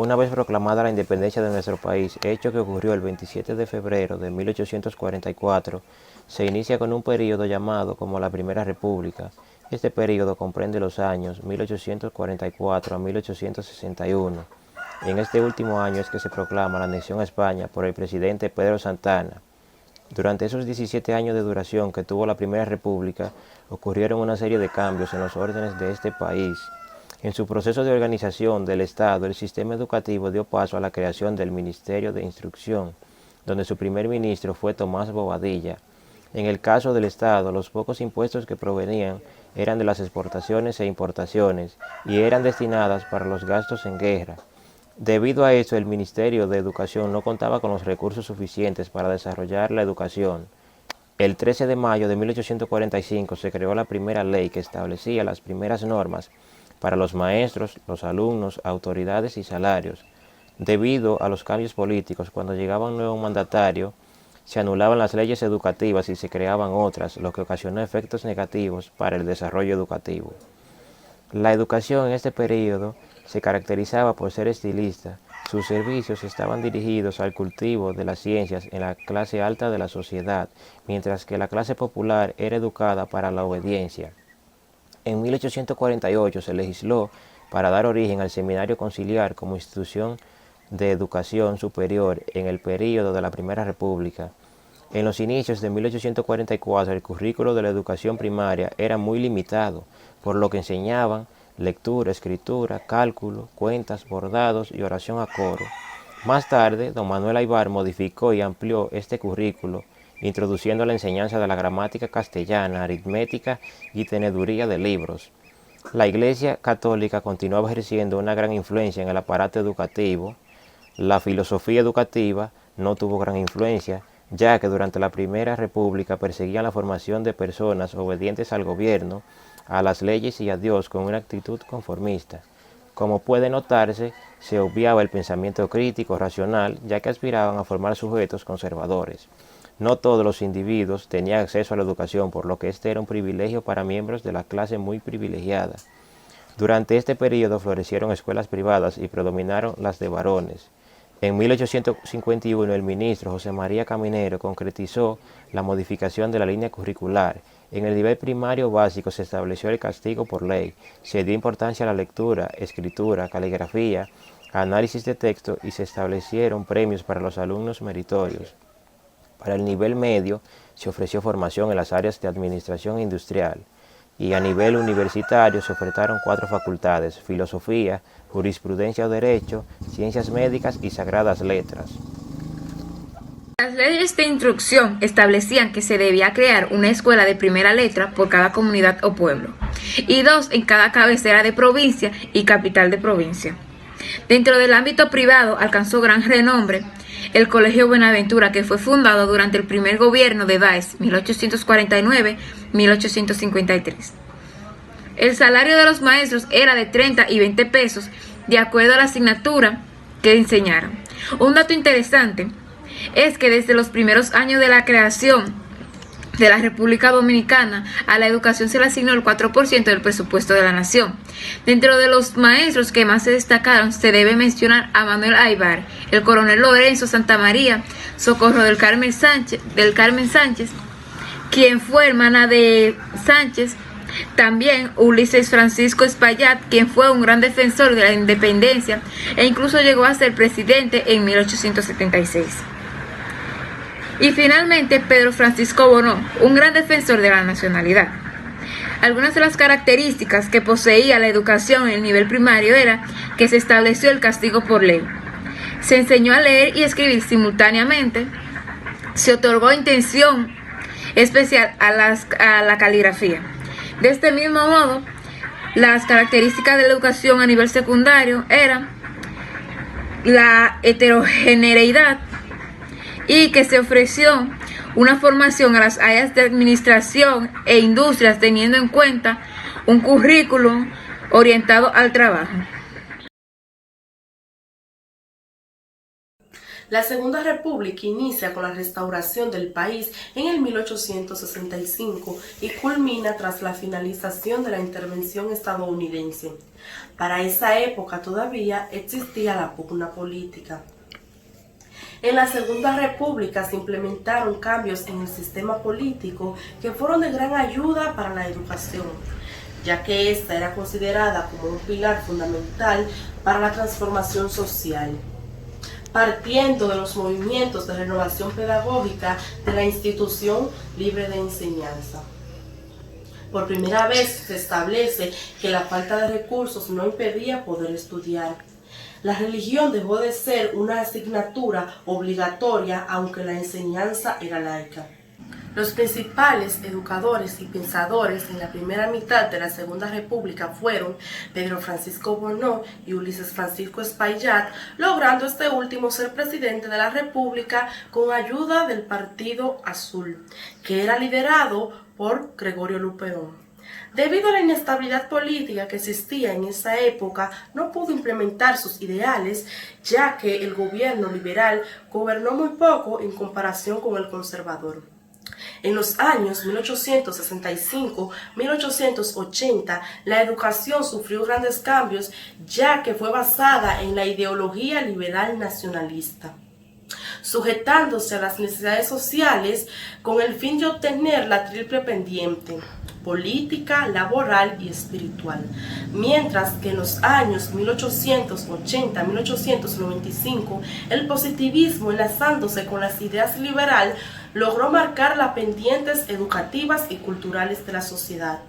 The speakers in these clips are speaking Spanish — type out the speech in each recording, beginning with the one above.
una vez proclamada la independencia de nuestro país, hecho que ocurrió el 27 de febrero de 1844, se inicia con un período llamado como la Primera República. Este período comprende los años 1844 a 1861. En este último año es que se proclama la anexión a España por el presidente Pedro Santana. Durante esos 17 años de duración que tuvo la Primera República, ocurrieron una serie de cambios en los órdenes de este país. En su proceso de organización del Estado, el sistema educativo dio paso a la creación del Ministerio de Instrucción, donde su primer ministro fue Tomás Bobadilla. En el caso del Estado, los pocos impuestos que provenían eran de las exportaciones e importaciones y eran destinadas para los gastos en guerra. Debido a esto, el Ministerio de Educación no contaba con los recursos suficientes para desarrollar la educación. El 13 de mayo de 1845 se creó la primera ley que establecía las primeras normas para los maestros, los alumnos, autoridades y salarios. Debido a los cambios políticos, cuando llegaba un nuevo mandatario, se anulaban las leyes educativas y se creaban otras, lo que ocasionó efectos negativos para el desarrollo educativo. La educación en este periodo se caracterizaba por ser estilista. Sus servicios estaban dirigidos al cultivo de las ciencias en la clase alta de la sociedad, mientras que la clase popular era educada para la obediencia. En 1848 se legisló para dar origen al Seminario Conciliar como institución de educación superior en el período de la Primera República. En los inicios de 1844 el currículo de la educación primaria era muy limitado, por lo que enseñaban lectura, escritura, cálculo, cuentas, bordados y oración a coro. Más tarde, don Manuel Aybar modificó y amplió este currículo, introduciendo la enseñanza de la gramática castellana, aritmética y teneduría de libros. La Iglesia Católica continuaba ejerciendo una gran influencia en el aparato educativo. La filosofía educativa no tuvo gran influencia, ya que durante la Primera República perseguían la formación de personas obedientes al gobierno, a las leyes y a Dios con una actitud conformista. Como puede notarse, se obviaba el pensamiento crítico, racional, ya que aspiraban a formar sujetos conservadores. No todos los individuos tenían acceso a la educación, por lo que este era un privilegio para miembros de la clase muy privilegiada. Durante este periodo florecieron escuelas privadas y predominaron las de varones. En 1851 el ministro José María Caminero concretizó la modificación de la línea curricular. En el nivel primario básico se estableció el castigo por ley, se dio importancia a la lectura, escritura, caligrafía, análisis de texto y se establecieron premios para los alumnos meritorios. Para el nivel medio se ofreció formación en las áreas de administración industrial y a nivel universitario se ofertaron 4 facultades: filosofía, jurisprudencia o derecho, ciencias médicas y sagradas letras. Las leyes de instrucción establecían que se debía crear una escuela de primera letra por cada comunidad o pueblo, y 2 en cada cabecera de provincia y capital de provincia. Dentro del ámbito privado alcanzó gran renombre el Colegio Buenaventura, que fue fundado durante el primer gobierno de Báez, 1849-1853. El salario de los maestros era de 30 y 20 pesos, de acuerdo a la asignatura que enseñaran. Un dato interesante es que desde los primeros años de la creación de la República Dominicana, a la educación se le asignó el 4% del presupuesto de la nación. Dentro de los maestros que más se destacaron, se debe mencionar a Manuel Aybar, el coronel Lorenzo Santamaría, Socorro del Carmen Sánchez, quien fue hermana de Sánchez. También Ulises Francisco Espaillat, quien fue un gran defensor de la independencia e incluso llegó a ser presidente en 1876. Y finalmente Pedro Francisco Bono, un gran defensor de la nacionalidad. Algunas de las características que poseía la educación en el nivel primario era que se estableció el castigo por ley. Se enseñó a leer y escribir simultáneamente. Se otorgó intención especial a la caligrafía. De este mismo modo, las características de la educación a nivel secundario eran la heterogeneidad y que se ofreció una formación a las áreas de administración e industrias teniendo en cuenta un currículum orientado al trabajo. La Segunda República inicia con la restauración del país en el 1865 y culmina tras la finalización de la intervención estadounidense. Para esa época todavía existía la pugna política. En la Segunda República se implementaron cambios en el sistema político que fueron de gran ayuda para la educación, ya que esta era considerada como un pilar fundamental para la transformación social, partiendo de los movimientos de renovación pedagógica de la institución libre de enseñanza. Por primera vez se establece que la falta de recursos no impedía poder estudiar. La religión dejó de ser una asignatura obligatoria, aunque la enseñanza era laica. Los principales educadores y pensadores en la primera mitad de la Segunda República fueron Pedro Francisco Bono y Ulises Francisco Espaillat, logrando este último ser presidente de la República con ayuda del Partido Azul, que era liderado por Gregorio Luperón. Debido a la inestabilidad política que existía en esa época, no pudo implementar sus ideales, ya que el gobierno liberal gobernó muy poco en comparación con el conservador. En los años 1865-1880, la educación sufrió grandes cambios, ya que fue basada en la ideología liberal nacionalista, sujetándose a las necesidades sociales con el fin de obtener la triple pendiente: política, laboral y espiritual, mientras que en los años 1880-1895 el positivismo, enlazándose con las ideas liberales, logró marcar las pendientes educativas y culturales de la sociedad.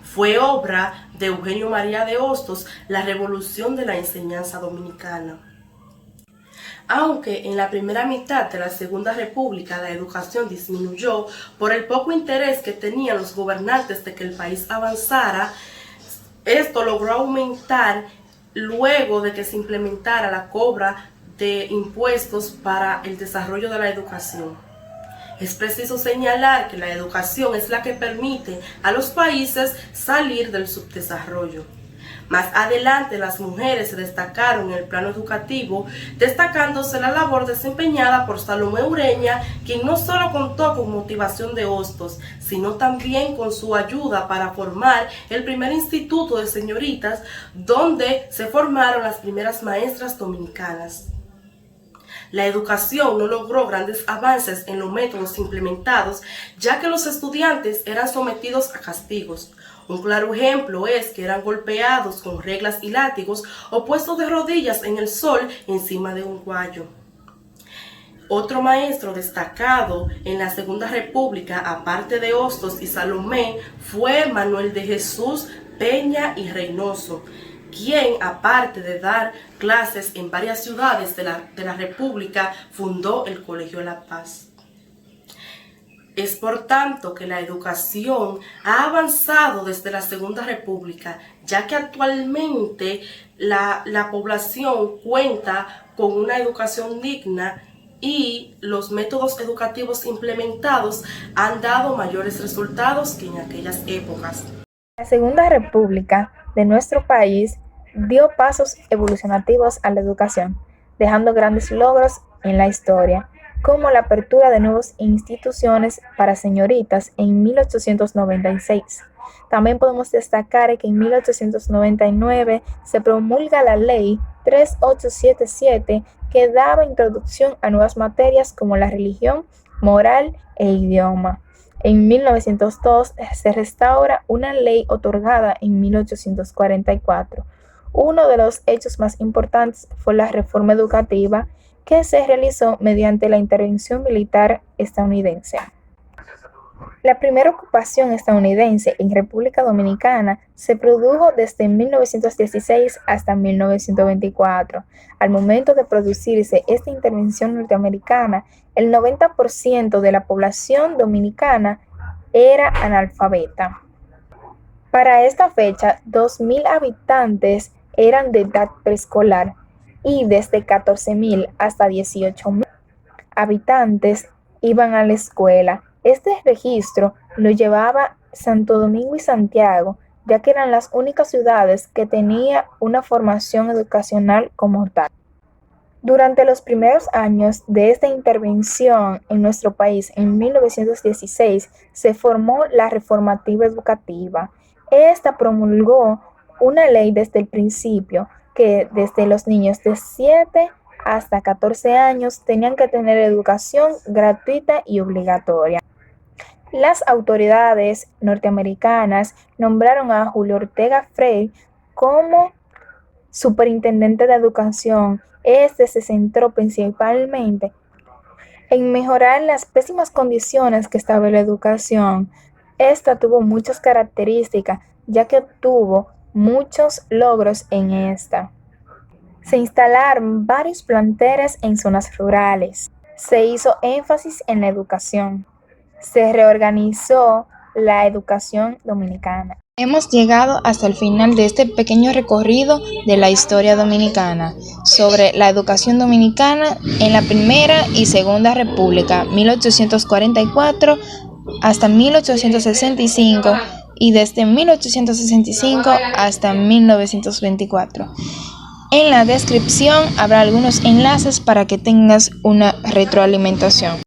Fue obra de Eugenio María de Hostos la revolución de la enseñanza dominicana. Aunque en la primera mitad de la Segunda República la educación disminuyó por el poco interés que tenían los gobernantes de que el país avanzara, esto logró aumentar luego de que se implementara la cobra de impuestos para el desarrollo de la educación. Es preciso señalar que la educación es la que permite a los países salir del subdesarrollo. Más adelante, las mujeres se destacaron en el plano educativo, destacándose la labor desempeñada por Salomé Ureña, quien no solo contó con motivación de Hostos, sino también con su ayuda para formar el primer instituto de señoritas, donde se formaron las primeras maestras dominicanas. La educación no logró grandes avances en los métodos implementados, ya que los estudiantes eran sometidos a castigos. Un claro ejemplo es que eran golpeados con reglas y látigos o puestos de rodillas en el sol encima de un guayo. Otro maestro destacado en la Segunda República, aparte de Hostos y Salomé, fue Manuel de Jesús Peña y Reynoso, quien, aparte de dar clases en varias ciudades de la República, fundó el Colegio La Paz. Es por tanto que la educación ha avanzado desde la Segunda República, ya que actualmente la población cuenta con una educación digna y los métodos educativos implementados han dado mayores resultados que en aquellas épocas. La Segunda República de nuestro país dio pasos evolucionativos a la educación, dejando grandes logros en la historia, como la apertura de nuevas instituciones para señoritas en 1896. También podemos destacar que en 1899 se promulga la Ley 3877, que daba introducción a nuevas materias como la religión, moral e idioma. En 1902 se restaura una ley otorgada en 1844. Uno de los hechos más importantes fue la reforma educativa, que se realizó mediante la intervención militar estadounidense. La primera ocupación estadounidense en República Dominicana se produjo desde 1916 hasta 1924. Al momento de producirse esta intervención norteamericana, el 90% de la población dominicana era analfabeta. Para esta fecha, 2.000 habitantes eran de edad preescolar y desde 14.000 hasta 18.000 habitantes iban a la escuela. Este registro lo llevaba Santo Domingo y Santiago, ya que eran las únicas ciudades que tenían una formación educacional como tal. Durante los primeros años de esta intervención en nuestro país, en 1916, se formó la Reformativa Educativa. Esta promulgó una ley desde el principio que desde los niños de 7 hasta 14 años tenían que tener educación gratuita y obligatoria. Las autoridades norteamericanas nombraron a Julio Ortega Frey como superintendente de educación. Este se centró principalmente en mejorar las pésimas condiciones que estaba la educación. Esta tuvo muchas características, ya que obtuvo muchos logros en esta. Se instalaron varios planteles en zonas rurales. Se hizo énfasis en la educación. Se reorganizó la educación dominicana. Hemos llegado hasta el final de este pequeño recorrido de la historia dominicana sobre la educación dominicana en la Primera y Segunda República, 1844 hasta 1865 y desde 1865 hasta 1924. En la descripción habrá algunos enlaces para que tengas una retroalimentación.